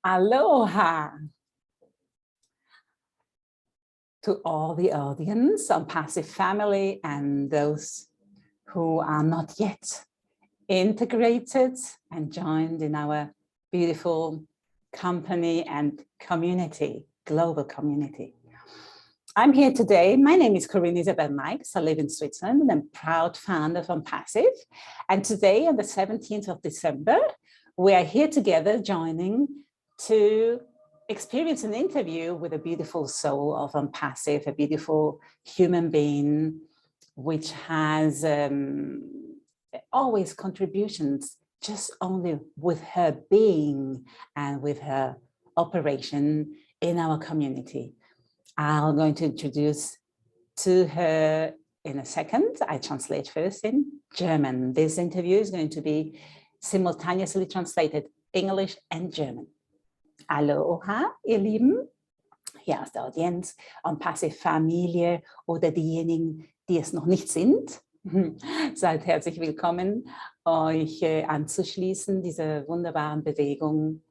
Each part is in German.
Aloha to all the audience on Passive Family and those who are not yet integrated and joined in our beautiful company and community, global community. I'm here today. My name is Corinne Isabel Meix. I live in Switzerland and I'm proud founder of ONPASSIVE. And today on the 17th of December, we are here together joining to experience an interview with a beautiful soul of ONPASSIVE, a beautiful human being, which has always contributions just only with her being and with her operation in our community. I'm going to introduce to her in a second. I translate first in German. This interview is going to be simultaneously translated English and German. Alo-O-ha, ihr Lieben, hier aus der Audienz, ONPASSIVE Familie oder diejenigen, die es noch nicht sind. Seid herzlich willkommen, euch anzuschließen, dieser wunderbaren Bewegung,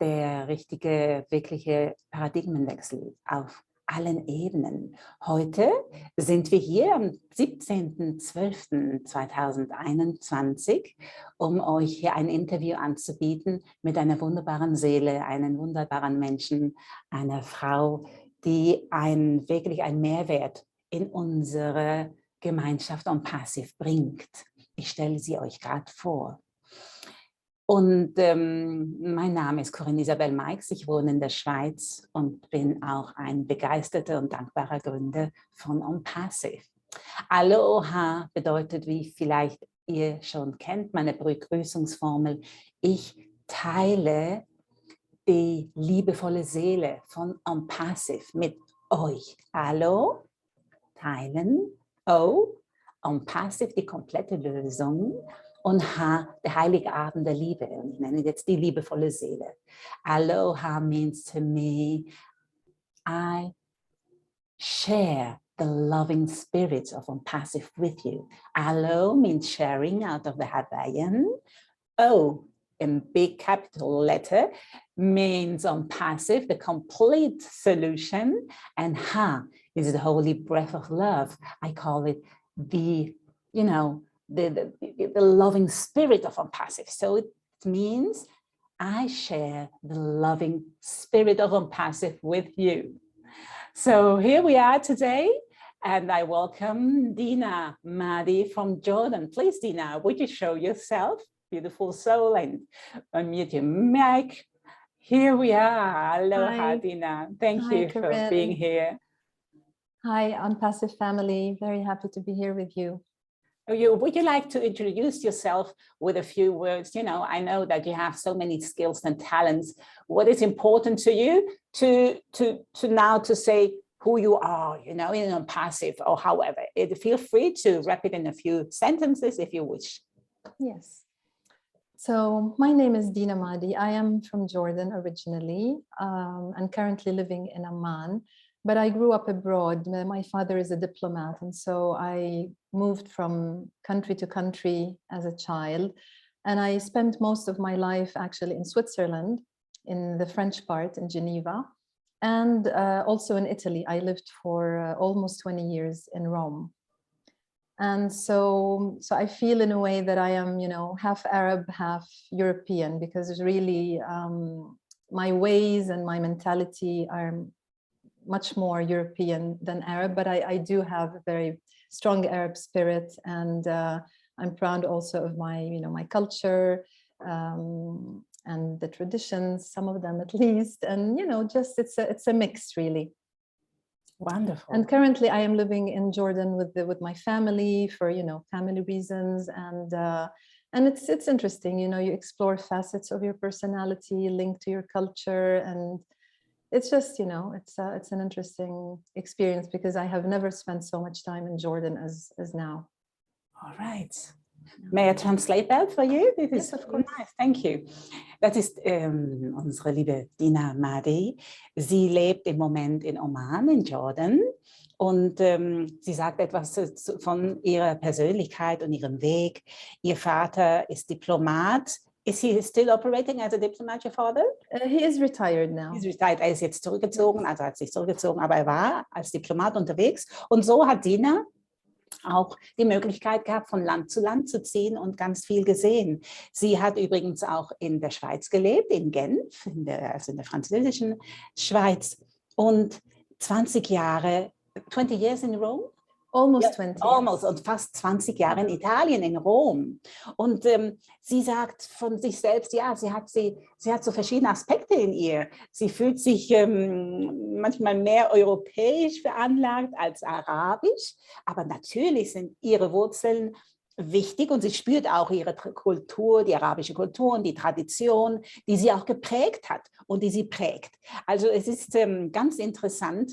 der richtige, wirkliche Paradigmenwechsel auf allen Ebenen. Heute sind wir hier am 17.12.2021, um euch hier ein Interview anzubieten mit einer wunderbaren Seele, einem wunderbaren Menschen, einer Frau, die wirklich einen Mehrwert in unsere Gemeinschaft ONPASSIVE bringt. Ich stelle sie euch gerade vor. Und mein Name ist Corinne Isabel Meix, ich wohne in der Schweiz und bin auch ein begeisterter und dankbarer Gründer von ONPASSIVE. Alo-O-ha bedeutet, wie vielleicht ihr schon kennt, meine Begrüßungsformel, ich teile die liebevolle Seele von ONPASSIVE mit euch. Alo, teilen, O, ONPASSIVE, die komplette Lösung. Und Ha, der heilige Abend der Liebe. Und ich nenne jetzt die liebevolle Seele. Alo-Ha means to me, I share the loving spirit of ONPASSIVE with you. Alo means sharing out of the Hawaiian. O, in big capital letter, means ONPASSIVE, the complete solution. And Ha is the holy breath of love. I call it the, the loving spirit of ONPASSIVE. So it means I share the loving spirit of ONPASSIVE with you. So here we are today, and I welcome Dina Madi from Jordan. Please, Dina, would you show yourself, beautiful soul, and unmute your mic? Here we are. Aloha, Dina. Thank you for being here. Hi, ONPASSIVE family. Very happy to be here with you. Would you like to introduce yourself with a few words? I know that you have so many skills and talents. What is important to you to say who you are, in ONPASSIVE or however? Feel free to wrap it in a few sentences if you wish. Yes. So my name is Dina Madi. I am from Jordan originally and currently living in Amman. But I grew up abroad. My father is a diplomat, and so I moved from country to country as a child. And I spent most of my life actually in Switzerland, in the French part, in Geneva, and also in Italy. I lived for almost 20 years in Rome. And so I feel in a way that I am, half Arab, half European, because really my ways and my mentality are much more European than Arab, but I do have a very strong Arab spirit, and I'm proud also of my, my culture and the traditions, some of them at least, and just it's a mix really. Wonderful. And currently I am living in Jordan with my family for family reasons, and it's interesting, you explore facets of your personality linked to your culture, and it's just, it's an interesting experience because I have never spent so much time in Jordan as now. All right. May I translate that for you? Yes, of course. Nice. Thank you. Das ist unsere liebe Dina Madi. Sie lebt im Moment in Oman, in Jordan. Und sie sagt etwas von ihrer Persönlichkeit und ihrem Weg. Ihr Vater ist Diplomat Is he still operating as a diplomat, your father? He is retired now. He's retired. Er ist jetzt zurückgezogen, also hat sich zurückgezogen, aber er war als Diplomat unterwegs. Und so hat Dina auch die Möglichkeit gehabt, von Land zu Land zu ziehen und ganz viel gesehen. Sie hat übrigens auch in der Schweiz gelebt, in Genf, also in der französischen Schweiz. Und 20 Jahre, 20 years in Rome? Almost 20 Almost, und fast 20 Jahre in Italien, in Rom. Und sie sagt von sich selbst, ja, sie hat so verschiedene Aspekte in ihr. Sie fühlt sich manchmal mehr europäisch veranlagt als arabisch, aber natürlich sind ihre Wurzeln wichtig und sie spürt auch ihre Kultur, die arabische Kultur und die Tradition, die sie auch geprägt hat und die sie prägt. Also es ist ganz interessant,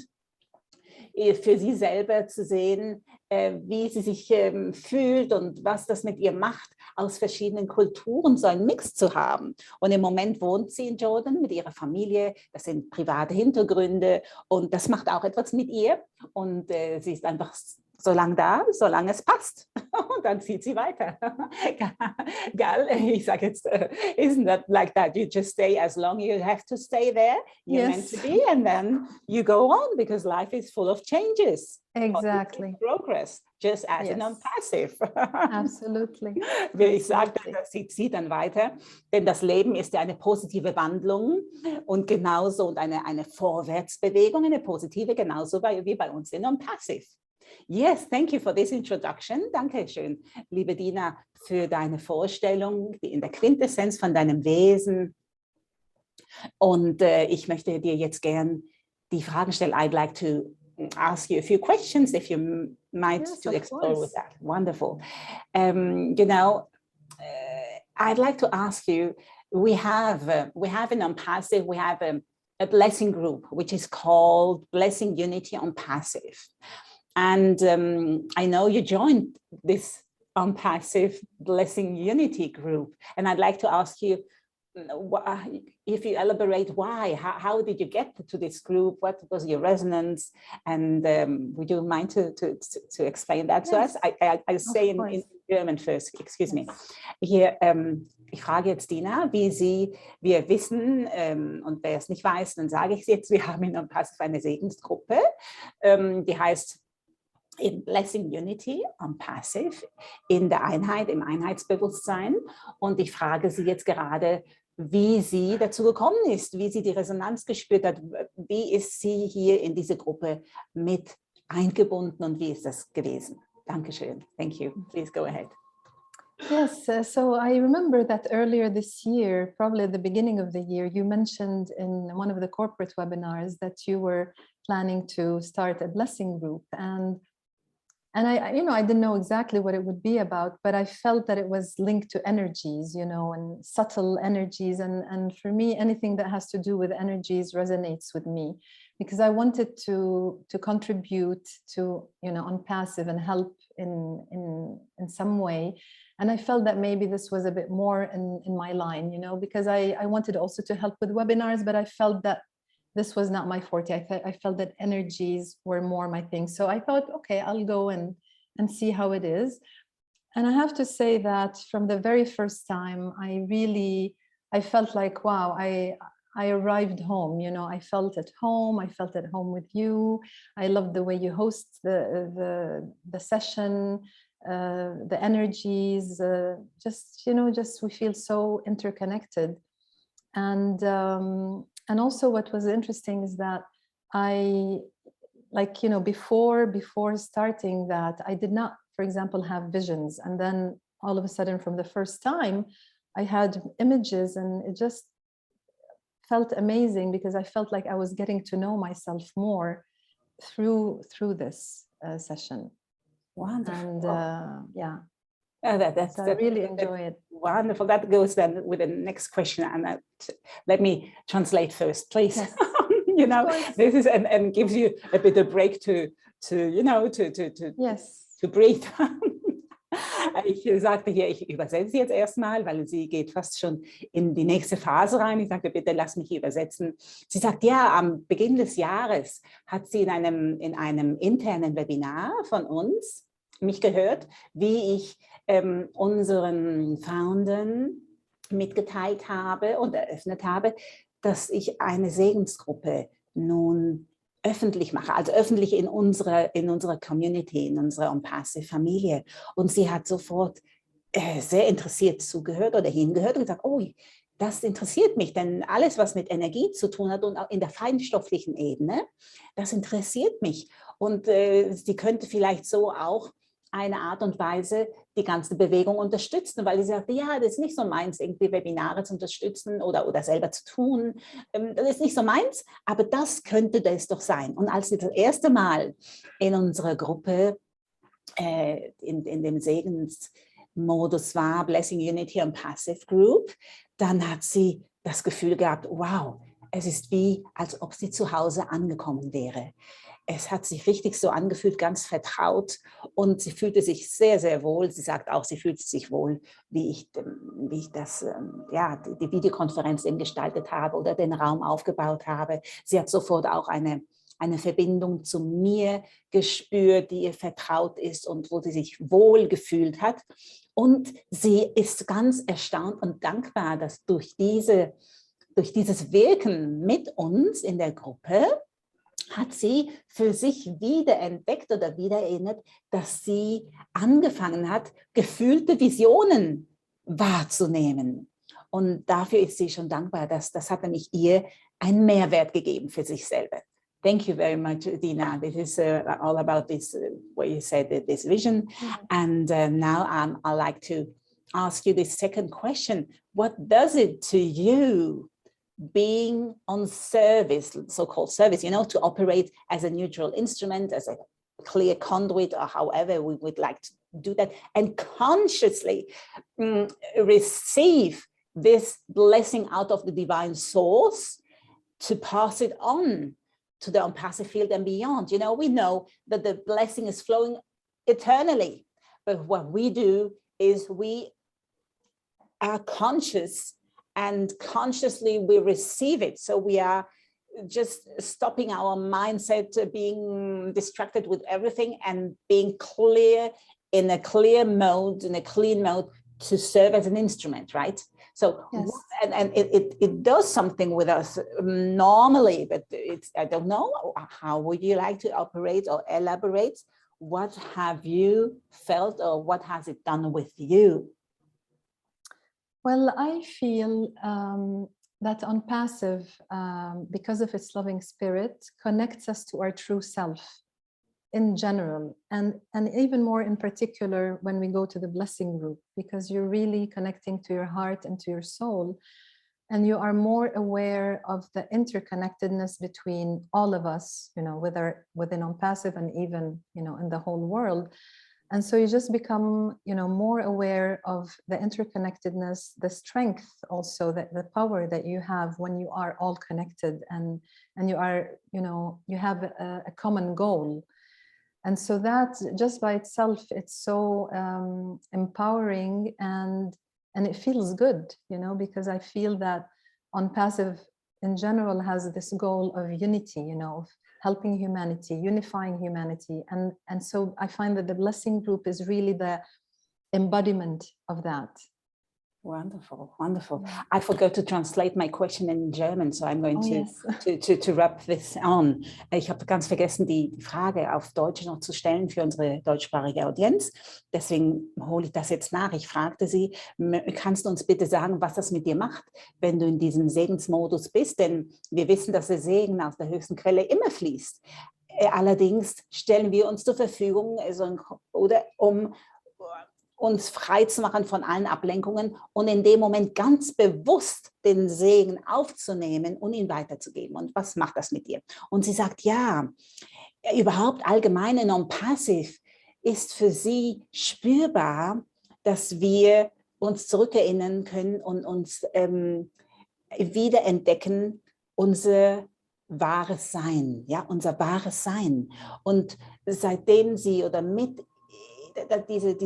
für sie selber zu sehen, wie sie sich fühlt und was das mit ihr macht, aus verschiedenen Kulturen so einen Mix zu haben. Und im Moment wohnt sie in Jordan mit ihrer Familie, das sind private Hintergründe und das macht auch etwas mit ihr und sie ist einfach so lange da, solange es passt. Und dann zieht sie weiter. Gell? Ich sage jetzt, isn't that like that? You just stay as long as you have to stay there. You're meant to be, and then you go on because life is full of changes. Exactly. Progress, just as in unpassive. Absolutely. Wie ich sagte, das zieht dann weiter, denn das Leben ist ja eine positive Wandlung und genauso und eine Vorwärtsbewegung, eine positive, genauso wie bei uns in unpassive. Yes, thank you for this introduction. Danke schön, liebe Dina, für deine Vorstellung in der Quintessenz von deinem Wesen. Und ich möchte dir jetzt gern die Fragen stellen. I'd like to ask you a few questions, if you might, to explore with that. Wonderful. You know, I'd like to ask you, we have in unpassive, we have a blessing group, which is called Blessing Unity Unpassive. And I know you joined this unpassive Blessing Unity group. And I'd like to ask you, if you elaborate why, how did you get to this group? What was your resonance? And would you mind to explain that to us? I say in German first, excuse me. Hier, ich frage jetzt Dina, wir wissen, und wer es nicht weiß, dann sage ich es jetzt, wir haben in Unpassive eine Segensgruppe, die heißt in Blessing Unity, Unpassive, in der Einheit, im Einheitsbewusstsein. Und ich frage Sie jetzt gerade, wie sie dazu gekommen ist, wie sie die Resonanz gespürt hat, wie ist sie hier in diese Gruppe mit eingebunden und wie ist das gewesen? Dankeschön. Thank you. Please go ahead. Yes, so I remember that earlier this year, probably at the beginning of the year, you mentioned in one of the corporate webinars that you were planning to start a blessing group. And I didn't know exactly what it would be about, but I felt that it was linked to energies, and subtle energies. And for me, anything that has to do with energies resonates with me, because I wanted to contribute to, unpassive and help in some way. And I felt that maybe this was a bit more in my line, because I wanted also to help with webinars, but I felt that this was not my forte. I felt that energies were more my thing. So I thought, okay, I'll go and see how it is. And I have to say that from the very first time, I felt like, wow, I arrived home, I felt at home. I felt at home with you. I love the way you host the session, the energies, just we feel so interconnected. And also what was interesting is that before starting that, I did not, for example, have visions. And then all of a sudden from the first time, I had images, and it just felt amazing because I felt like I was getting to know myself more through this session. Wonderful. And yeah. So I really enjoy it. Wonderful. That goes then with the next question. And let me translate first, please. Yes. This is and gives you a bit of break to breathe. Ich sagte hier, ich übersetze jetzt erstmal, weil sie geht fast schon in die nächste Phase rein. Ich sagte, bitte lass mich übersetzen. Sie sagt, ja, am Beginn des Jahres hat sie in einem internen Webinar von uns mich gehört, wie ich unseren Foundern mitgeteilt habe und eröffnet habe, dass ich eine Segensgruppe nun öffentlich mache, also öffentlich in unserer Community, in unserer ONPASSIVE Familie. Und sie hat sofort sehr interessiert zugehört oder hingehört und gesagt, oh, das interessiert mich, denn alles, was mit Energie zu tun hat und auch in der feinstofflichen Ebene, das interessiert mich. Und sie könnte vielleicht so auch eine Art und Weise die ganze Bewegung unterstützen, weil sie sagte, ja, das ist nicht so meins, irgendwie Webinare zu unterstützen oder selber zu tun. Das ist nicht so meins, aber das könnte das doch sein. Und als sie das erste Mal in unserer Gruppe, in dem Segensmodus war, Blessing Unity und Passive Group, dann hat sie das Gefühl gehabt, wow, es ist wie, als ob sie zu Hause angekommen wäre. Es hat sich richtig so angefühlt, ganz vertraut, und sie fühlte sich sehr, sehr wohl. Sie sagt auch, sie fühlt sich wohl, wie ich das, ja, die Videokonferenz eben gestaltet habe oder den Raum aufgebaut habe. Sie hat sofort auch eine Verbindung zu mir gespürt, die ihr vertraut ist und wo sie sich wohl gefühlt hat. Und sie ist ganz erstaunt und dankbar, dass durch dieses Wirken mit uns in der Gruppe hat sie für sich wiederentdeckt oder wiedererinnert, dass sie angefangen hat, gefühlte Visionen wahrzunehmen. Und dafür ist sie schon dankbar, dass das hat nämlich ihr einen Mehrwert gegeben für sich selber. Thank you very much, Dina. This is all about this, what you said, this vision. And now I'd like to ask you the second question. What does it to you being on service, so-called service, you know, to operate as a neutral instrument, as a clear conduit, or however we would like to do that, and consciously receive this blessing out of the divine source to pass it on to the ONPASSIVE field and beyond. You know, we know that the blessing is flowing eternally, but what we do is we are conscious, and consciously we receive it. So we are just stopping our mindset, being distracted with everything, and being clear, in a clear mode, in a clean mode, to serve as an instrument, right? So, yes. and it does something with us normally, but it's, I don't know, how would you like to operate or elaborate? What have you felt, or what has it done with you? Well, I feel that ONPASSIVE, because of its loving spirit, connects us to our true self in general, and even more in particular when we go to the blessing group, because you're really connecting to your heart and to your soul, and you are more aware of the interconnectedness between all of us, you know, within ONPASSIVE and even, you know, in the whole world. And so you just become, you know, more aware of the interconnectedness, the strength also, that the power that you have when you are all connected, and you are, you know, you have a common goal. And so that just by itself, it's so empowering, and it feels good, you know, because I feel that ONPASSIVE in general has this goal of unity, you know, of helping humanity, unifying humanity. And so I find that the blessing group is really the embodiment of that. Wonderful, wonderful. I forgot to translate my question in German, so I'm going to wrap this on. Ich habe ganz vergessen, die Frage auf Deutsch noch zu stellen für unsere deutschsprachige Audienz. Deswegen hole ich das jetzt nach. Ich fragte sie, kannst du uns bitte sagen, was das mit dir macht, wenn du in diesem Segensmodus bist? Denn wir wissen, dass der Segen aus der höchsten Quelle immer fließt. Allerdings stellen wir uns zur Verfügung, um uns frei zu machen von allen Ablenkungen und in dem Moment ganz bewusst den Segen aufzunehmen und ihn weiterzugeben. Und was macht das mit dir? Und sie sagt, ja, überhaupt allgemein in ONPASSIVE ist für sie spürbar, dass wir uns zurückerinnern können und uns wiederentdecken, unser wahres Sein, ja, unser wahres Sein. Und seitdem sie oder mit diese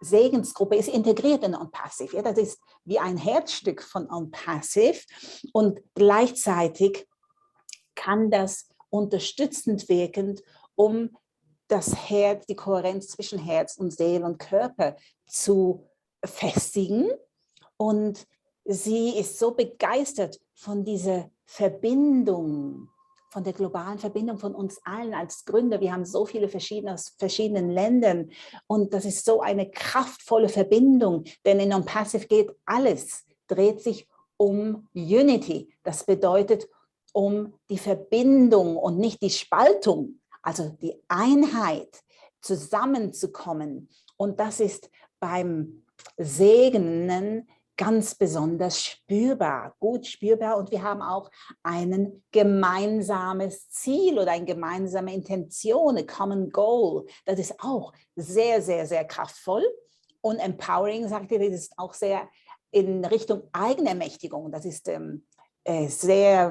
Segensgruppe ist integriert in ONPASSIVE. Ja, das ist wie ein Herzstück von ONPASSIVE, und gleichzeitig kann das unterstützend wirken, um das Herz, die Kohärenz zwischen Herz und Seele und Körper zu festigen und sie ist so begeistert von dieser Verbindung, von der globalen Verbindung von uns allen als Gründer. Wir haben so viele verschiedene aus verschiedenen Ländern und das ist so eine kraftvolle Verbindung, denn in ONPASSIVE geht alles, dreht sich um Unity. Das bedeutet um die Verbindung und nicht die Spaltung, also die Einheit, zusammenzukommen. Und das ist beim Segnen ganz besonders spürbar, gut spürbar. Und wir haben auch ein gemeinsames Ziel oder eine gemeinsame Intention, a common goal. Das ist auch sehr, sehr, sehr kraftvoll. Und empowering, sagt ihr, das ist auch sehr in Richtung Eigenermächtigung. Das ist sehr,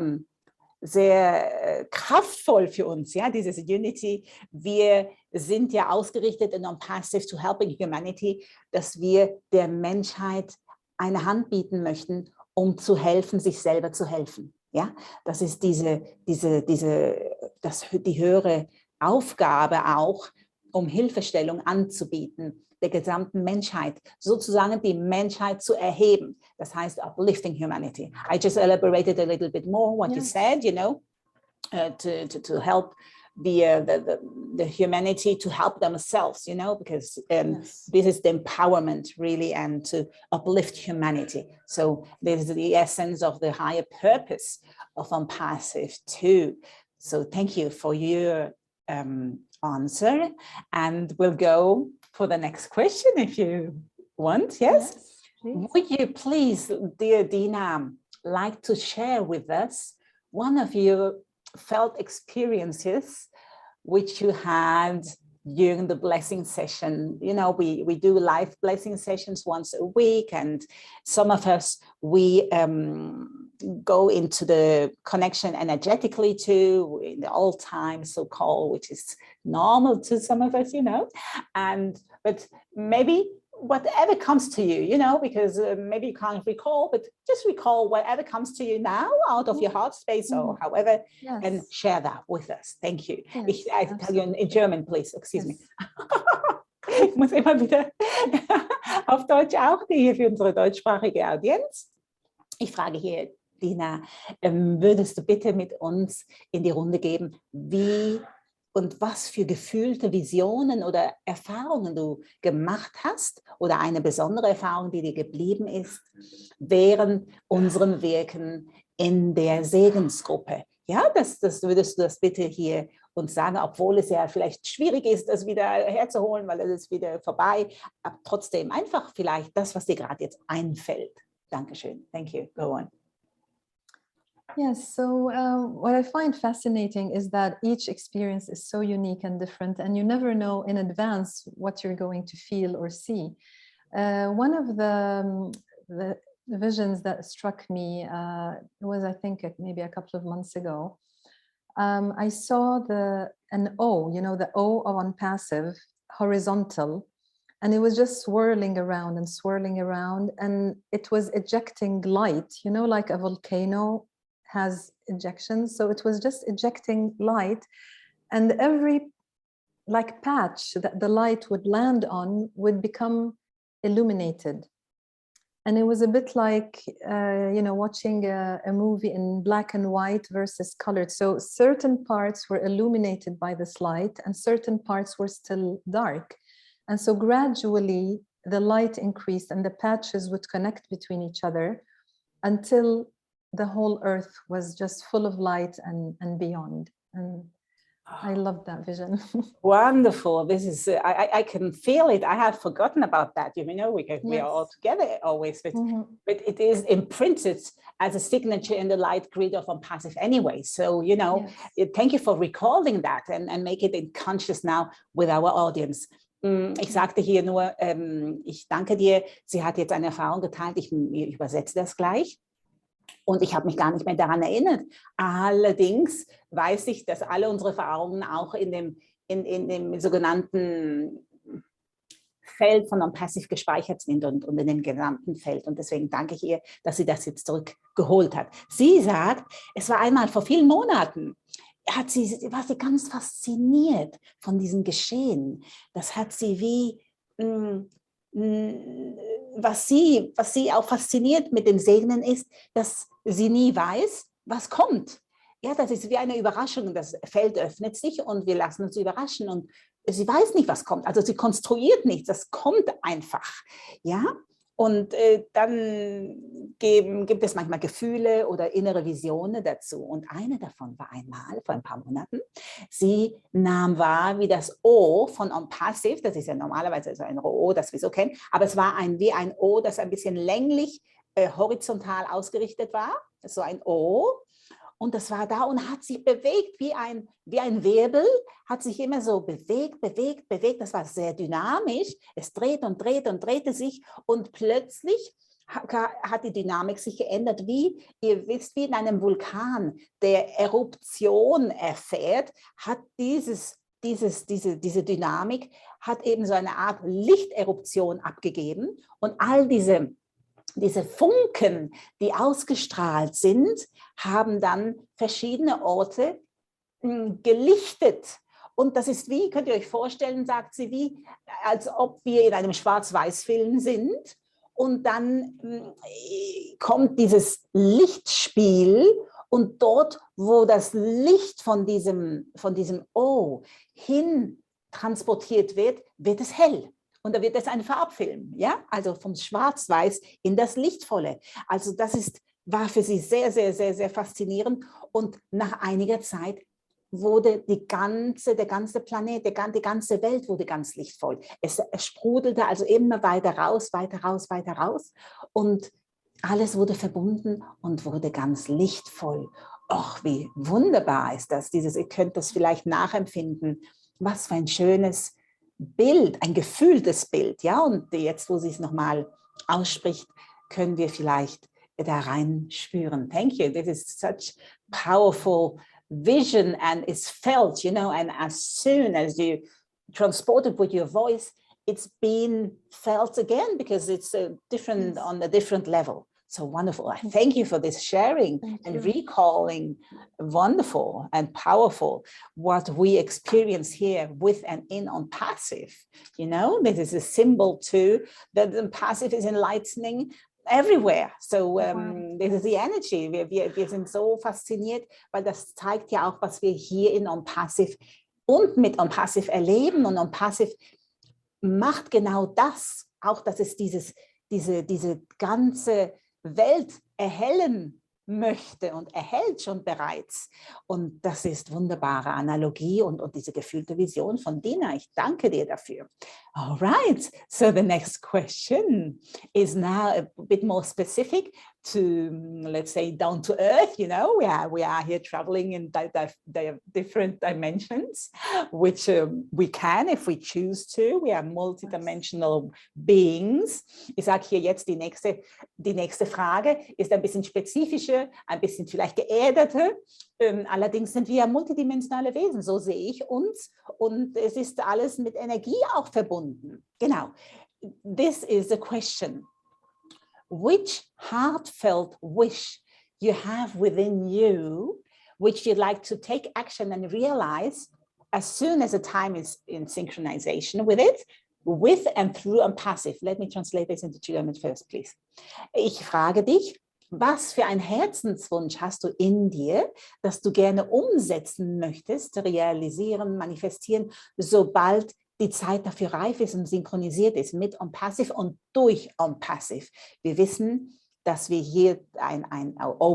sehr kraftvoll für uns, ja, dieses Unity. Wir sind ja ausgerichtet in ONPASSIVE to helping humanity, dass wir der Menschheit eine Hand bieten möchten, um zu helfen, sich selber zu helfen. Ja, das ist die höhere Aufgabe auch, um Hilfestellung anzubieten, der gesamten Menschheit, sozusagen die Menschheit zu erheben. Das heißt, uplifting humanity. I just elaborated a little bit more what you said, you know, to help the humanity to help themselves, you know, because this is the empowerment really, and to uplift humanity. So this is the essence of the higher purpose of ONPASSIVE too. So thank you for your answer, and we'll go for the next question if you want. Yes, would you please, dear Dina, like to share with us one of your felt experiences which you had during the blessing session? You know, we do live blessing sessions once a week, and some of us, we go into the connection energetically too, in the old time so-called, which is normal to some of us, you know, but maybe whatever comes to you, you know, because maybe you can't recall, but just recall whatever comes to you now out of your heart space or however, and share that with us. Thank you. I tell you in German, please, excuse me. Ich muss immer wieder auf Deutsch auch, hier für unsere deutschsprachige Audienz. Ich frage hier, Dina, würdest du bitte mit uns in die Runde geben, wie und was für gefühlte Visionen oder Erfahrungen du gemacht hast oder eine besondere Erfahrung, die dir geblieben ist während unserem Wirken in der Segensgruppe. Ja, würdest du das bitte hier uns sagen, obwohl es ja vielleicht schwierig ist, das wieder herzuholen, weil es ist wieder vorbei, aber trotzdem einfach vielleicht das, was dir gerade jetzt einfällt. Dankeschön. Thank you. Go on. Yes, so what I find fascinating is that each experience is so unique and different, and you never know in advance what you're going to feel or see. One of the visions that struck me was, I think, maybe a couple of months ago. I saw an O, you know, the O of ONPASSIVE, horizontal, and it was just swirling around, and it was ejecting light, you know, like a volcano has ejections. So it was just ejecting light, and every like patch that the light would land on would become illuminated. And it was a bit like, you know, watching a movie in black and white versus colored. So certain parts were illuminated by this light and certain parts were still dark. And so gradually the light increased and the patches would connect between each other until the whole earth was just full of light and beyond. And I love that vision. Wonderful. This is, I can feel it. I have forgotten about that, you know, because we are all together always, but it is imprinted as a signature in the light grid of ONPASSIVE anyway. So, you know, thank you for recalling that and make it in conscious now with our audience. Ich sagte hier nur, ich danke dir. Sie hat jetzt eine Erfahrung geteilt. Ich übersetze das gleich. Und ich habe mich gar nicht mehr daran erinnert. Allerdings weiß ich, dass alle unsere Erfahrungen auch in dem sogenannten Feld von ONPASSIVE gespeichert sind und in dem gesamten Feld. Und deswegen danke ich ihr, dass sie das jetzt zurückgeholt hat. Sie sagt, es war einmal vor vielen Monaten, war sie ganz fasziniert von diesem Geschehen. Das hat sie wie was sie auch fasziniert mit dem Segnen ist, dass sie nie weiß, was kommt. Ja, das ist wie eine Überraschung. Das Feld öffnet sich und wir lassen uns überraschen. Und sie weiß nicht, was kommt. Also sie konstruiert nichts. Das kommt einfach. Ja, und dann gibt es manchmal Gefühle oder innere Visionen dazu. Und eine davon war einmal, vor ein paar Monaten, sie nahm wahr, wie das O von ONPASSIVE, das ist ja normalerweise so ein O, das wir so kennen, aber es war wie ein O, das ein bisschen länglich horizontal ausgerichtet war. So ein O. Und das war da und hat sich bewegt wie ein Wirbel, hat sich immer so bewegt. Das war sehr dynamisch. Es dreht und drehte sich und plötzlich hat die Dynamik sich geändert, wie, ihr wisst, wie in einem Vulkan, der Eruption erfährt, hat diese Dynamik hat eben so eine Art Lichteruption abgegeben und all diese Funken, die ausgestrahlt sind, haben dann verschiedene Orte gelichtet. Und das ist wie, könnt ihr euch vorstellen, sagt sie, wie, als ob wir in einem Schwarz-Weiß-Film sind. Und dann kommt dieses Lichtspiel und dort, wo das Licht von diesem O hin transportiert wird, wird es hell. Und da wird es ein Farbfilm, ja, also vom Schwarz-Weiß in das Lichtvolle. Also das war für sie sehr, sehr, sehr, sehr faszinierend. Und nach einiger Zeit wurde der ganze Planet, die ganze Welt wurde ganz lichtvoll. Es sprudelte also immer weiter raus. Und alles wurde verbunden und wurde ganz lichtvoll. Och, wie wunderbar ist das. Ihr könnt das vielleicht nachempfinden. Was für ein schönes Bild, ein gefühltes Bild, ja, und jetzt, wo sie es nochmal ausspricht, können wir vielleicht da rein spüren. Thank you. This is such powerful vision and it's felt, you know, and as soon as you transport it with your voice, it's been felt again because it's different on a different level. So wonderful. I thank you for this sharing and recalling wonderful and powerful what we experience here with and in ONPASSIVE. You know, this is a symbol too that ONPASSIVE is enlightening everywhere. So this is the energy. Wir sind so fasziniert, weil das zeigt ja auch, was wir hier in ONPASSIVE und mit ONPASSIVE erleben. Und ONPASSIVE macht genau das, auch dass es diese ganze Welt erhellen möchte und erhält schon bereits. Und das ist wunderbare Analogie und diese gefühlte Vision von Dina. Ich danke dir dafür. All right, so the next question is now a bit more specific to, let's say, down to earth. You know, we are here traveling in different dimensions, which we can if we choose to. We are multidimensional beings. Ich sage hier jetzt die nächste Frage ist ein bisschen spezifischer, ein bisschen vielleicht geerdeter. Allerdings sind wir ja multidimensionale Wesen, so sehe ich uns. Und es ist alles mit Energie auch verbunden. Genau. This is a question. Which heartfelt wish you have within you, which you'd like to take action and realize as soon as the time is in synchronization with it, with and through ONPASSIVE. Let me translate this into German first, please. Ich frage dich, was für ein Herzenswunsch hast du in dir, das du gerne umsetzen möchtest, realisieren, manifestieren, sobald die Zeit dafür reif ist und synchronisiert ist mit ONPASSIVE und durch ONPASSIVE. Wir wissen, dass wir hier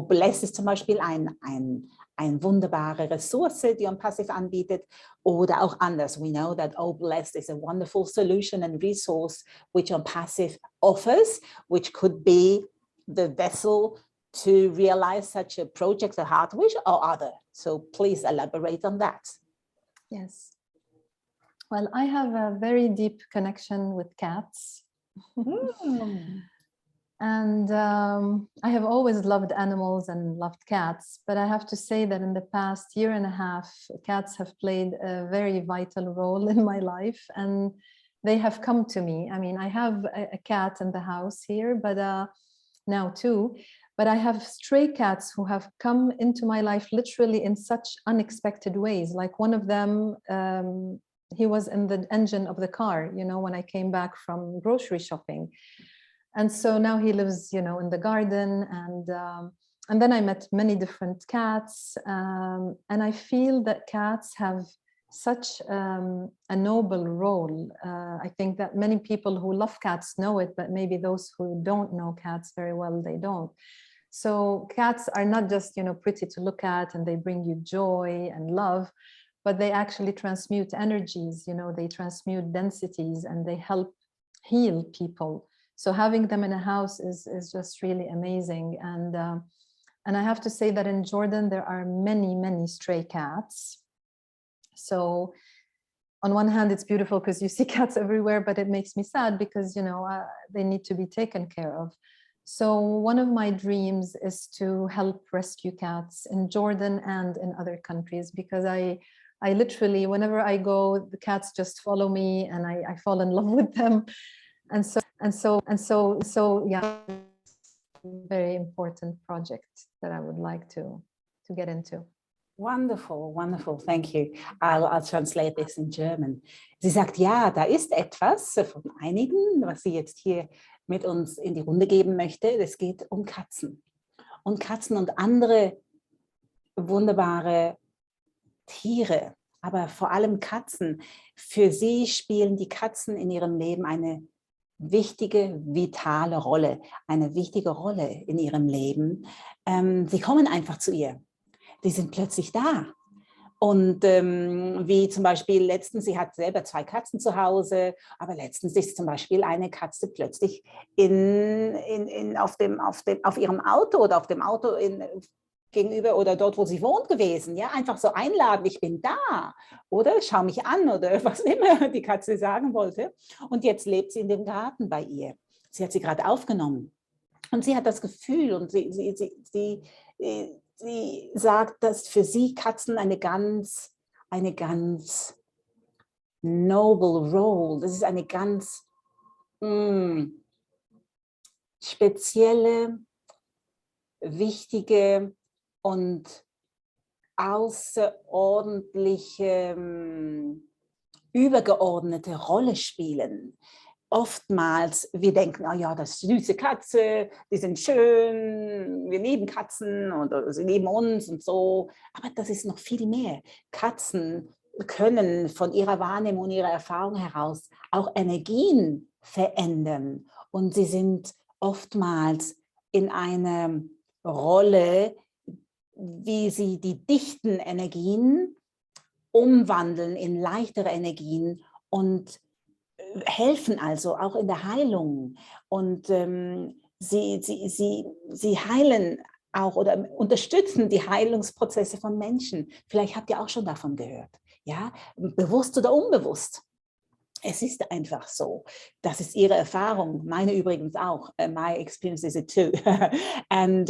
Bless ist zum Beispiel eine wunderbare Ressource, die ONPASSIVE anbietet, oder auch anders. We know that Blessed is a wonderful solution and resource which ONPASSIVE offers, which could be the vessel to realize such a project, a heart wish, or other. So please elaborate on that. Yes. Well, I have a very deep connection with cats. And I have always loved animals and loved cats, but I have to say that in the past year and a half, cats have played a very vital role in my life, and they have come to me. I mean, I have a cat in the house here, but now too, but I have stray cats who have come into my life literally in such unexpected ways. Like one of them, he was in the engine of the car, you know, when I came back from grocery shopping. And so now he lives, in the garden, and then I met many different cats, and I feel that cats have such a noble role. I think that many people who love cats know it, but maybe those who don't know cats very well, they don't. So cats are not just, pretty to look at, and they bring you joy and love, but they actually transmute energies, they transmute densities, and they help heal people. So having them in a house is just really amazing. And I have to say that in Jordan, there are many, many stray cats. So on one hand, it's beautiful because you see cats everywhere, but it makes me sad because, they need to be taken care of. So one of my dreams is to help rescue cats in Jordan and in other countries, because I literally, whenever I go, the cats just follow me and I fall in love with them. And so, yeah, very important project that I would like to get into. Wonderful, wonderful, thank you. I'll translate this in German. Sie sagt, ja, da ist etwas von einigen, was sie jetzt hier mit uns in die Runde geben möchte. Es geht um Katzen. Und Katzen und andere wunderbare Tiere, aber vor allem Katzen. Für sie spielen die Katzen in ihrem Leben eine wichtige, vitale Rolle, eine wichtige Rolle in ihrem Leben. Sie kommen einfach zu ihr. Die sind plötzlich da. Und wie zum Beispiel letztens, sie hat selber 2 Katzen zu Hause, aber letztens ist zum Beispiel eine Katze plötzlich auf ihrem Auto oder auf dem Auto gegenüber oder dort, wo sie wohnt gewesen. Ja, einfach so einladen, ich bin da, oder schau mich an oder was immer die Katze sagen wollte. Und jetzt lebt sie in dem Garten bei ihr. Sie hat sie gerade aufgenommen. Und sie hat das Gefühl und sie sagt, dass für sie Katzen eine ganz noble role, das ist eine ganz spezielle, wichtige und außerordentliche, übergeordnete Rolle spielen. Oftmals, wir denken, oh ja, das ist süße Katze, die sind schön, wir lieben Katzen oder sie lieben uns und so. Aber das ist noch viel mehr. Katzen können von ihrer Wahrnehmung und ihrer Erfahrung heraus auch Energien verändern. Und sie sind oftmals in einer Rolle, wie sie die dichten Energien umwandeln in leichtere Energien und helfen also auch in der Heilung. Und sie heilen auch oder unterstützen die Heilungsprozesse von Menschen. Vielleicht habt ihr auch schon davon gehört. Ja? Bewusst oder unbewusst. Es ist einfach so. Das ist ihre Erfahrung, meine übrigens auch. My experience is it too. Und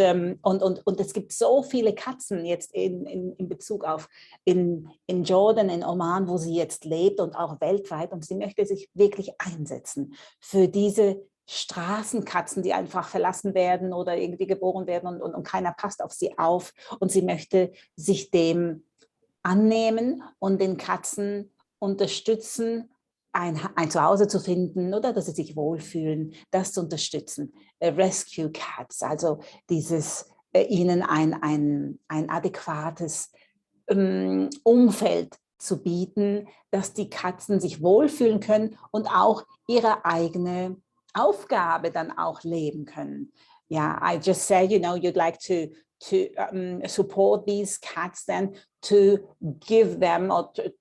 es gibt so viele Katzen jetzt in Bezug auf in Jordan, in Oman, wo sie jetzt lebt und auch weltweit. Und sie möchte sich wirklich einsetzen für diese Straßenkatzen, die einfach verlassen werden oder irgendwie geboren werden und keiner passt auf sie auf. Und sie möchte sich dem annehmen und den Katzen unterstützen, ein Zuhause zu finden oder dass sie sich wohlfühlen, das zu unterstützen. Rescue Cats, also ihnen ein adäquates Umfeld zu bieten, dass die Katzen sich wohlfühlen können und auch ihre eigene Aufgabe dann auch leben können. Yeah, I just said, you'd like to support these cats then to give them or to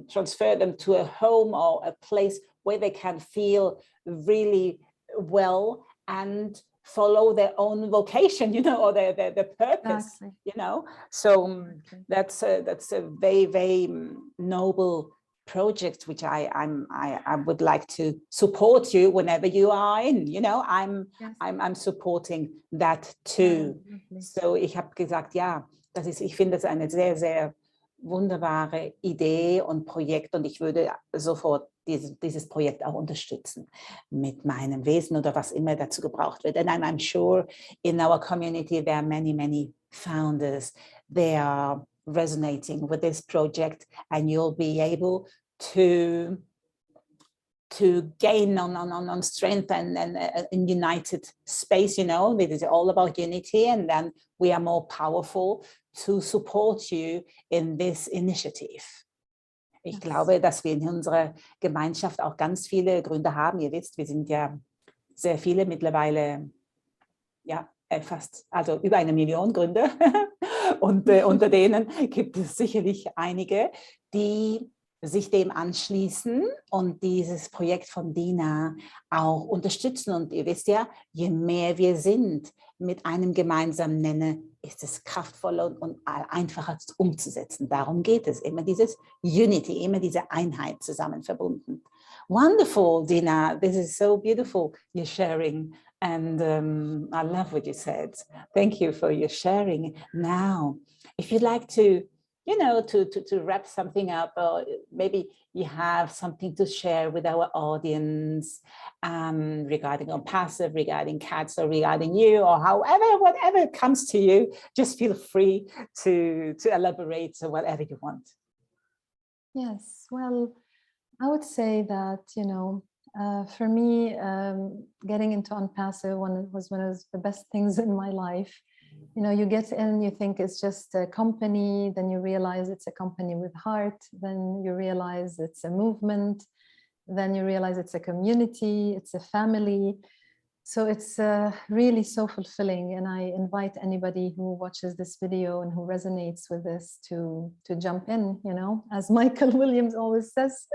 transfer them to a home or a place where they can feel really well and follow their own vocation, or their purpose, exactly. So that's a very, very noble project which I would like to support you whenever you are in, I'm supporting that too. Yeah, so ich habe gesagt, ja, ich finde das eine sehr, sehr wunderbare Idee und Projekt und ich würde sofort dieses Projekt auch unterstützen mit meinem Wesen oder was immer dazu gebraucht wird. And I'm sure in our community there are many, many founders. They are resonating with this project and you'll be able to to gain on strength and in united space, you know, it is all about unity, and then we are more powerful to support you in this initiative. Ich glaube, dass wir in unserer Gemeinschaft auch ganz viele Gründe haben. Ihr wisst, wir sind ja sehr viele mittlerweile, ja, fast, also über 1 Million Gründe. Und unter denen gibt es sicherlich einige, die sich dem anschließen und dieses Projekt von Dina auch unterstützen. Und ihr wisst ja, je mehr wir sind mit einem gemeinsamen Nenner, ist es kraftvoller und einfacher umzusetzen. Darum geht es. Immer dieses Unity, immer diese Einheit zusammen verbunden. Wonderful, Dina. This is so beautiful, you're sharing. And I love what you said. Thank you for your sharing. Now, if you'd like to, you know, to wrap something up, or maybe you have something to share with our audience regarding ONPASSIVE, regarding cats, or regarding you, or however, whatever comes to you, just feel free to elaborate whatever you want. Yes, well, I would say that, you know, for me, getting into ONPASSIVE was one of the best things in my life. You know, you get in, you think it's just a company, then you realize it's a company with heart, then you realize it's a movement, then you realize it's a community, it's a family. So it's really so fulfilling, and I invite anybody who watches this video and who resonates with this to jump in, you know, as Michael Williams always says.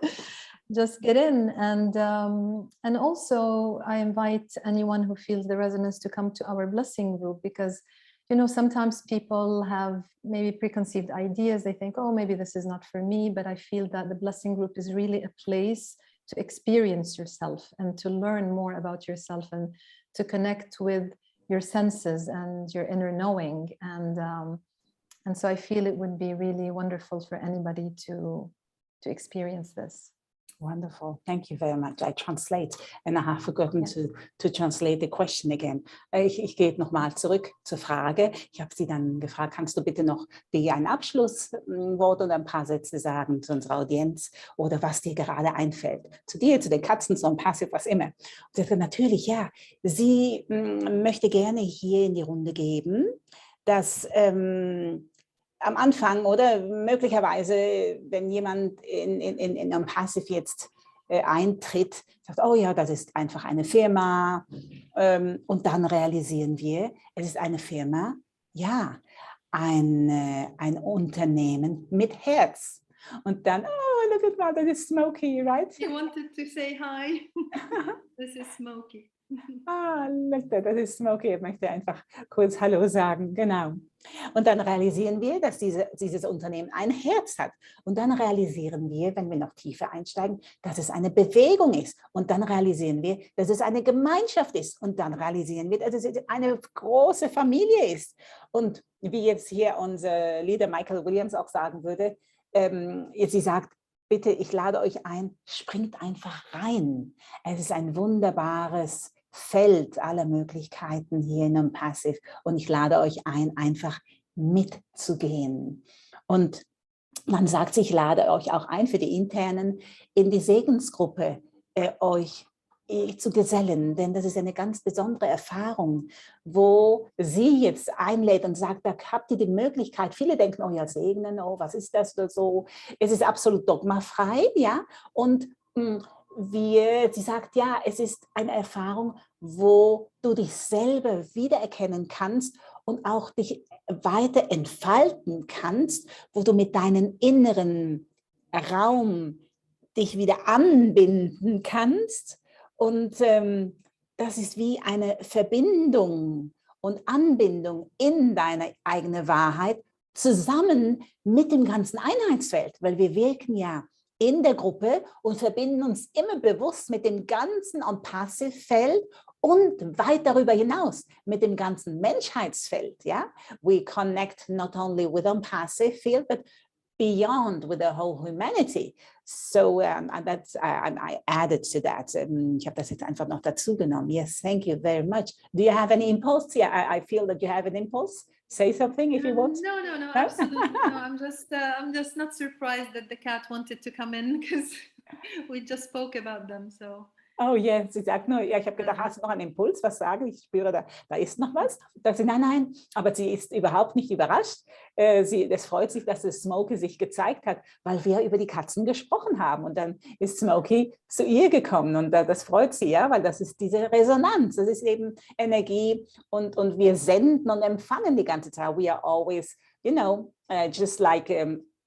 Just get in, and also I invite anyone who feels the resonance to come to our blessing group, because, you know, sometimes people have maybe preconceived ideas. They think, oh, maybe this is not for me, but I feel that the blessing group is really a place to experience yourself and to learn more about yourself and to connect with your senses and your inner knowing. And so I feel it would be really wonderful for anybody to experience this. Wonderful. Thank you very much. I translate, and I have forgotten to translate the question again. Ich gehe nochmal zurück zur Frage. Ich habe sie dann gefragt, kannst du bitte noch ein Abschlusswort oder ein paar Sätze sagen zu unserer Audienz oder was dir gerade einfällt? Zu dir, zu den Katzen, zu ONPASSIVE, was immer. Und sie sagte, natürlich, ja. Sie möchte gerne hier in die Runde geben, dass am Anfang oder möglicherweise, wenn jemand in ONPASSIVE jetzt eintritt, sagt, oh ja, das ist einfach eine Firma, und dann realisieren wir, es ist eine Firma, ja, ein Unternehmen mit Herz. Und dann, oh, look at that, that is Smokey, right? You wanted to say hi. This is Smokey. Ah, das ist Smokey, ich möchte einfach kurz Hallo sagen, genau. Und dann realisieren wir, dass dieses Unternehmen ein Herz hat. Und dann realisieren wir, wenn wir noch tiefer einsteigen, dass es eine Bewegung ist. Und dann realisieren wir, dass es eine Gemeinschaft ist. Und dann realisieren wir, dass es eine große Familie ist. Und wie jetzt hier unser Leader Michael Williams auch sagen würde, sie sagt, bitte, ich lade euch ein, springt einfach rein. Es ist ein wunderbares Feld aller Möglichkeiten hier in ONPASSIVE, und ich lade euch ein, einfach mitzugehen. Und man sagt, ich lade euch auch ein für die Internen in die Segensgruppe euch zu gesellen, denn das ist eine ganz besondere Erfahrung, wo sie jetzt einlädt und sagt, da habt ihr die Möglichkeit, viele denken, oh ja, segnen, oh, was ist das oder so, es ist absolut dogmafrei, ja, und sie sagt, ja, es ist eine Erfahrung, wo du dich selber wiedererkennen kannst und auch dich weiter entfalten kannst, wo du mit deinem inneren Raum dich wieder anbinden kannst. Und das ist wie eine Verbindung und Anbindung in deine eigene Wahrheit zusammen mit dem ganzen Einheitsfeld, weil wir wirken ja in der Gruppe und verbinden uns immer bewusst mit dem ganzen ONPASSIVE-Feld und weit darüber hinaus mit dem ganzen Menschheitsfeld. Ja? We connect not only with ONPASSIVE field, but beyond with the whole humanity. So that's I added to that. Ich habe das jetzt einfach noch dazu genommen. Yes, thank you very much. Do you have any impulse? Yeah, I feel that you have an impulse. Say something if you want. No, absolutely. No, I'm just not surprised that the cat wanted to come in, because We just spoke about them, so. Oh ja, sie sagt nur, ja, ich habe gedacht, hast du noch einen Impuls, was sagen? Ich spüre, da ist noch was. Da sie, nein, aber sie ist überhaupt nicht überrascht. Es freut sich, dass es Smokey sich gezeigt hat, weil wir über die Katzen gesprochen haben. Und dann ist Smokey zu ihr gekommen und das freut sie, ja, weil das ist diese Resonanz, das ist eben Energie und wir senden und empfangen die ganze Zeit. We are always, just like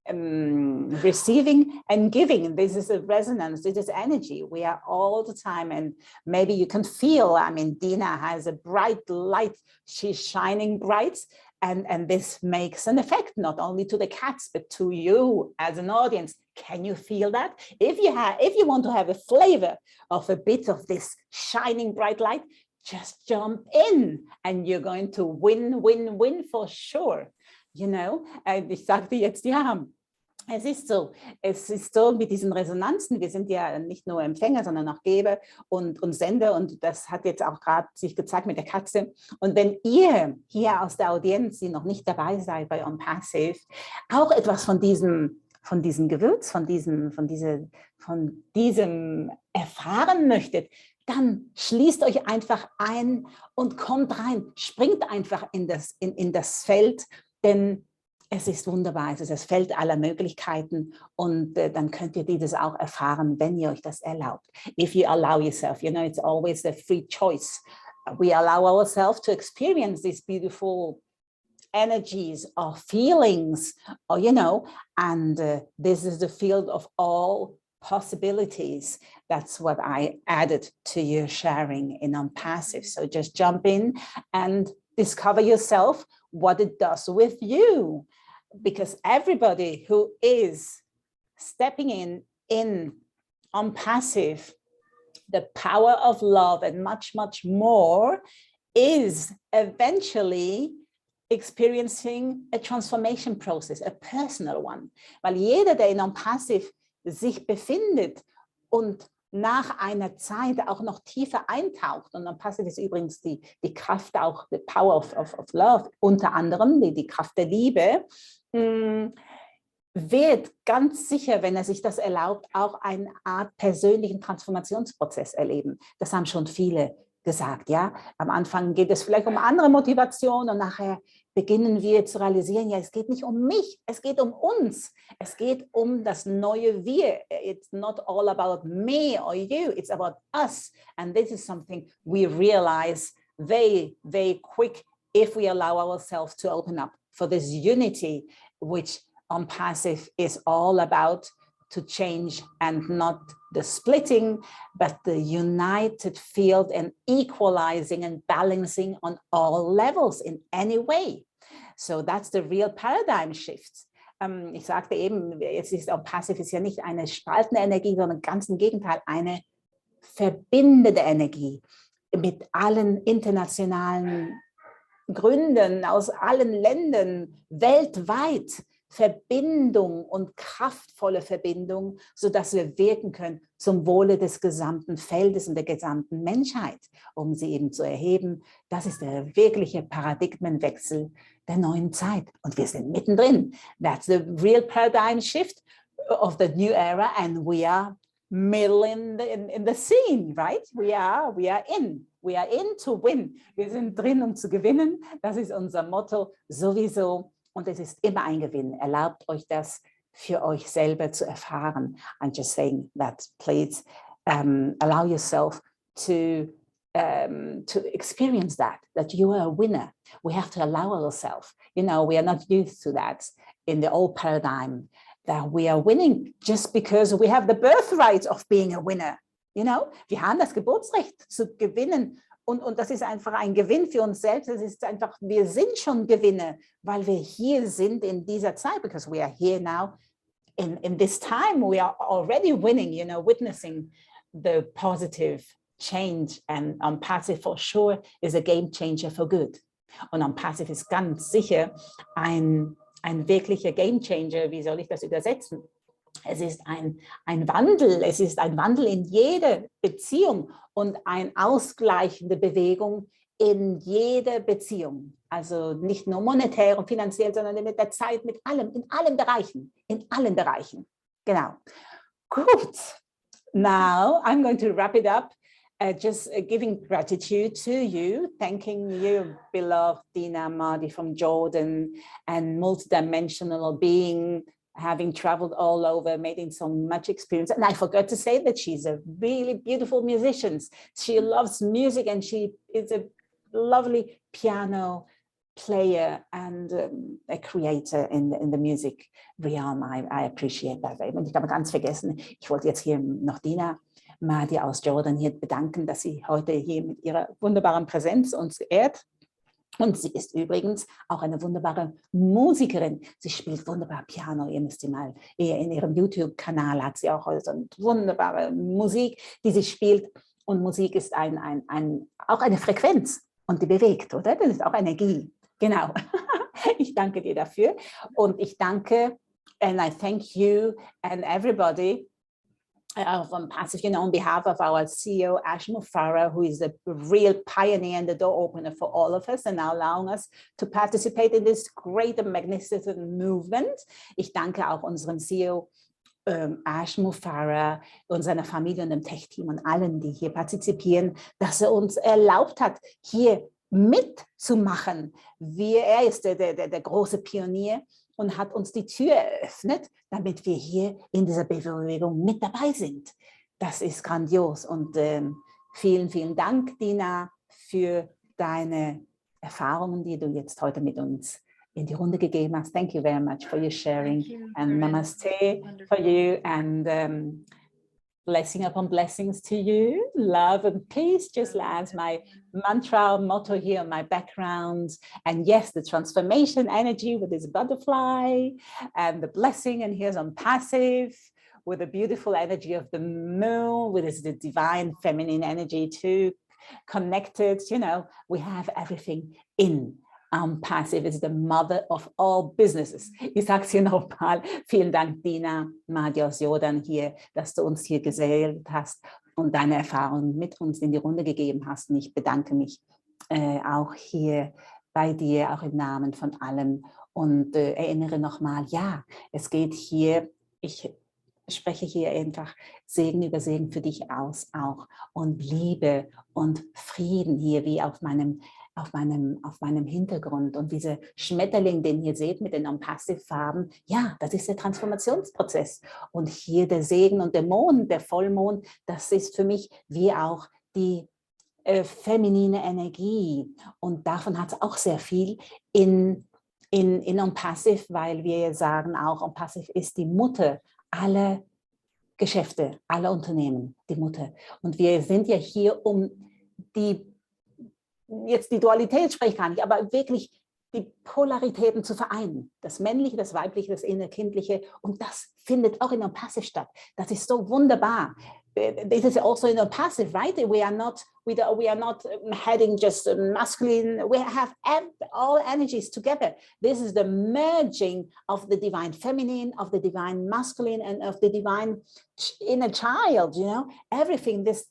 receiving and giving. This is a resonance, this is energy. We are all the time, and maybe you can feel, I mean, Dina has a bright light, she's shining bright, and this makes an effect not only to the cats, but to you as an audience. Can you feel that? If you want to have a flavor of a bit of this shining bright light, just jump in and you're going to win, win, win for sure. Ich sagte jetzt, ja, es ist so mit diesen Resonanzen, wir sind ja nicht nur Empfänger, sondern auch Geber und Sender und das hat jetzt auch gerade sich gezeigt mit der Katze. Und wenn ihr hier aus der Audienz, die noch nicht dabei seid bei ONPASSIVE, auch etwas von diesem Gewürz, von diesem erfahren möchtet, dann schließt euch einfach ein und kommt rein, springt einfach in das Feld, denn es ist wunderbar, es ist das Feld aller Möglichkeiten und dann könnt ihr dieses auch erfahren, wenn ihr euch das erlaubt. If you allow yourself, it's always a free choice. We allow ourselves to experience these beautiful energies or feelings, and this is the field of all possibilities. That's what I added to your sharing in ONPASSIVE. So just jump in and discover yourself what it does with you, because everybody who is stepping in ONPASSIVE, the power of love and much, much more, is eventually experiencing a transformation process, a personal one. Weil jeder, der in ONPASSIVE sich befindet und nach einer Zeit auch noch tiefer eintaucht, und ONPASSIVE ist übrigens die Kraft auch, the power of love, unter anderem die Kraft der Liebe, wird ganz sicher, wenn er sich das erlaubt, auch eine Art persönlichen Transformationsprozess erleben. Das haben schon viele gesagt, ja. Am Anfang geht es vielleicht um andere Motivation und nachher beginnen wir zu realisieren, ja, es geht nicht um mich, es geht um uns. Es geht um das neue Wir. It's not all about me or you, it's about us. And this is something we realize very, very quick if we allow ourselves to open up for this unity, which ONPASSIVE is all about, to change and not the splitting, but the united field and equalizing and balancing on all levels in any way. So that's the real paradigm shift. Ich sagte eben, ONPASSIVE ist ja nicht eine spaltende Energie, sondern ganz im Gegenteil, eine verbindende Energie mit allen internationalen Gründen aus allen Ländern weltweit. Verbindung und kraftvolle Verbindung, sodass wir wirken können zum Wohle des gesamten Feldes und der gesamten Menschheit, um sie eben zu erheben. Das ist der wirkliche Paradigmenwechsel der neuen Zeit. Und wir sind mittendrin. That's the real paradigm shift of the new era, and we are middle in the scene, right? We are in to win. Wir sind drin, um zu gewinnen. Das ist unser Motto sowieso. Und es ist immer ein Gewinn. Erlaubt euch das für euch selber zu erfahren. I'm just saying that, please allow yourself to experience that you are a winner. We have to allow ourselves. We are not used to that in the old paradigm, that we are winning just because we have the birthright of being a winner. Wir haben das Geburtsrecht zu gewinnen. Und das ist einfach ein Gewinn für uns selbst. Es ist einfach, wir sind schon Gewinner, weil wir hier sind in dieser Zeit, because we are here now in this time. We are already winning, witnessing the positive change. And ONPASSIVE for sure is a game changer for good. Und ONPASSIVE ist ganz sicher ein wirklicher Game changer. Wie soll ich das übersetzen? Es ist ein Wandel, es ist ein Wandel in jeder Beziehung und eine ausgleichende Bewegung in jeder Beziehung. Also nicht nur monetär und finanziell, sondern mit der Zeit, mit allem, in allen Bereichen, Genau. Gut, Now I'm going to wrap it up. Just giving gratitude to you, thanking you, beloved Dina Madi from Jordan, and multidimensional being, having traveled all over, making so much experience. And I forgot to say that she's a really beautiful musician. She loves music and she is a lovely piano player and a creator in the music realm. I appreciate that very much. Ich habe ganz vergessen, ich wollte jetzt hier noch Dina Madi aus Jordan hier bedanken, dass sie heute hier mit ihrer wunderbaren Präsenz uns ehrt. Und sie ist übrigens auch eine wunderbare Musikerin. Sie spielt wunderbar Piano. Ihr müsst sie mal, in ihrem YouTube-Kanal hat sie auch so eine wunderbare Musik, die sie spielt. Und Musik ist auch eine Frequenz und die bewegt, oder? Das ist auch Energie. Genau. Ich danke dir dafür. Und ich danke, and I thank you and everybody of ONPASSIVE, on behalf of our CEO, Mufareh, who is a real pioneer and the door opener for all of us and now allowing us to participate in this great and magnificent movement. Ich danke auch unserem CEO, Mufareh und seiner Familie und dem Tech-Team und allen, die hier partizipieren, dass er uns erlaubt hat, hier mitzumachen. Er ist der große Pionier und hat uns die Tür eröffnet, damit wir hier in dieser Bewegung mit dabei sind. Das ist grandios und vielen, vielen Dank, Dina, für deine Erfahrungen, die du jetzt heute mit uns in die Runde gegeben hast. Thank you very much for your sharing. And namaste for you and blessing upon blessings to you. Love and peace, just as my mantra, motto here on my background. And yes, the transformation energy with this butterfly and the blessing. And here's ONPASSIVE with the beautiful energy of the moon, with the divine feminine energy too, connected. We have everything in ONPASSIVE is the mother of all businesses. Ich sage es hier nochmal. Vielen Dank, Dina Madi aus Jordan hier, dass du uns hier gewählt hast und deine Erfahrungen mit uns in die Runde gegeben hast. Und ich bedanke mich auch hier bei dir, auch im Namen von allen. Und erinnere nochmal, ja, es geht hier, ich spreche hier einfach Segen über Segen für dich aus auch. Und Liebe und Frieden hier wie auf meinem Hintergrund und dieser Schmetterling, den ihr seht mit den ONPASSIVE-Farben, ja, das ist der Transformationsprozess. Und hier der Segen und der Mond, der Vollmond, das ist für mich wie auch die feminine Energie. Und davon hat es auch sehr viel in ONPASSIVE, weil wir sagen auch, ONPASSIVE ist die Mutter aller Geschäfte, aller Unternehmen, die Mutter. Und wir sind ja hier, um jetzt die Dualität spreche ich gar nicht, aber wirklich die Polaritäten zu vereinen. Das Männliche, das Weibliche, das Innerkindliche. Und das findet auch in ONPASSIVE statt. Das ist so wunderbar. This is also in ONPASSIVE, right? We are not heading just masculine. We have all energies together. This is the merging of the divine feminine, of the divine masculine, and of the divine inner child. Everything. This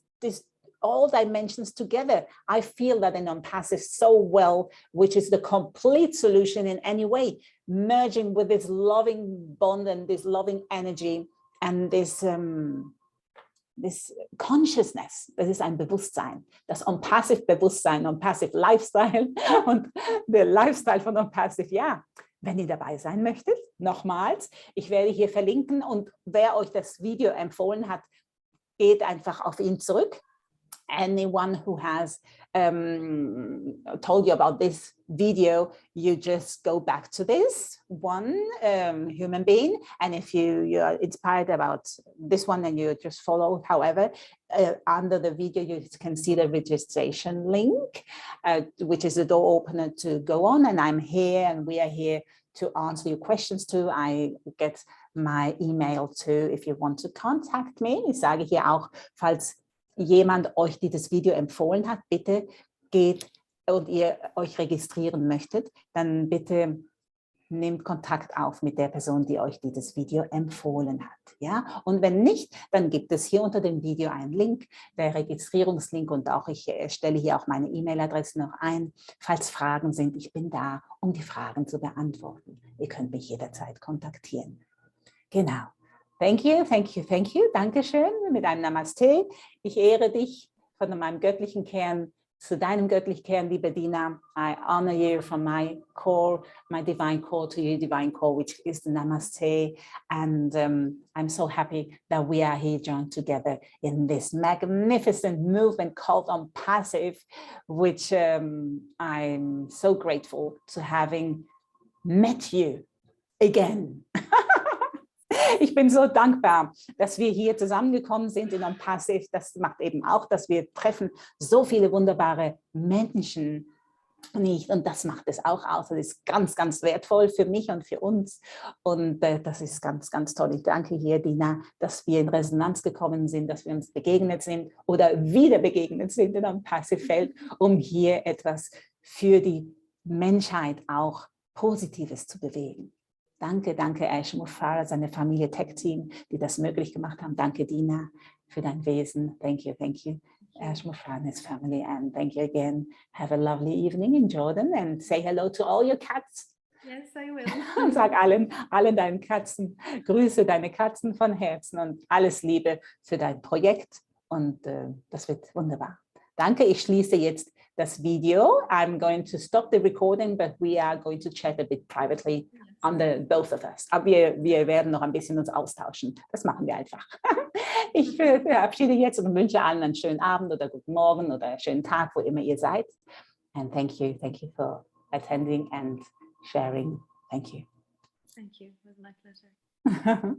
all dimensions together. I feel that in ONPASSIVE so well, which is the complete solution in any way, merging with this loving bond and this loving energy and this Consciousness. Das ist ein Bewusstsein, das ONPASSIVE-Bewusstsein, ONPASSIVE Lifestyle und der Lifestyle von ONPASSIVE, ja. Wenn ihr dabei sein möchtet, nochmals, ich werde hier verlinken und wer euch das Video empfohlen hat, geht einfach auf ihn zurück. Anyone who has told you about this video, you just go back to this one human being, and if you are inspired about this one and you just follow, however, under the video you can see the registration link, which is the door opener to go on, and I'm here and we are here to answer your questions too. I get my email too if you want to contact me. Ich sage hier auch, falls jemand euch dieses Video empfohlen hat, bitte geht und ihr euch registrieren möchtet, dann bitte nehmt Kontakt auf mit der Person, die euch dieses Video empfohlen hat. Ja? Und wenn nicht, dann gibt es hier unter dem Video einen Link, der Registrierungslink, und auch ich stelle hier auch meine E-Mail-Adresse noch ein. Falls Fragen sind, ich bin da, um die Fragen zu beantworten. Ihr könnt mich jederzeit kontaktieren. Genau. Thank you, thank you, thank you. Dankeschön mit einem Namaste. Ich ehre dich von meinem göttlichen Kern zu deinem göttlichen Kern, liebe Dina. I honor you from my core, my divine core to your divine core, which is the Namaste. And I'm so happy that we are here joined together in this magnificent movement called ONPASSIVE, which I'm so grateful to having met you again. Ich bin so dankbar, dass wir hier zusammengekommen sind in ONPASSIVE. Das macht eben auch, dass wir treffen so viele wunderbare Menschen nicht. Und das macht es auch aus. Das ist ganz, ganz wertvoll für mich und für uns. Und das ist ganz, ganz toll. Ich danke hier, Dina, dass wir in Resonanz gekommen sind, dass wir uns begegnet sind oder wieder begegnet sind in ONPASSIVE-Feld, um hier etwas für die Menschheit auch Positives zu bewegen. Danke, danke Mufareh, seine Familie Tech-Team, die das möglich gemacht haben. Danke, Dina, für dein Wesen. Thank you, Mufareh and his family. And thank you again. Have a lovely evening in Jordan and say hello to all your cats. Yes, I will. Und sag allen deinen Katzen, grüße deine Katzen von Herzen und alles Liebe für dein Projekt. Und das wird wunderbar. Danke, ich schließe jetzt das Video. I'm going to stop the recording, but we are going to chat a bit privately under both of us. Aber wir werden noch ein bisschen uns austauschen. Das machen wir einfach. Ich verabschiede jetzt und wünsche allen einen schönen Abend oder guten Morgen oder einen schönen Tag, wo immer ihr seid. And thank you for attending and sharing. Thank you. Thank you. It was my pleasure.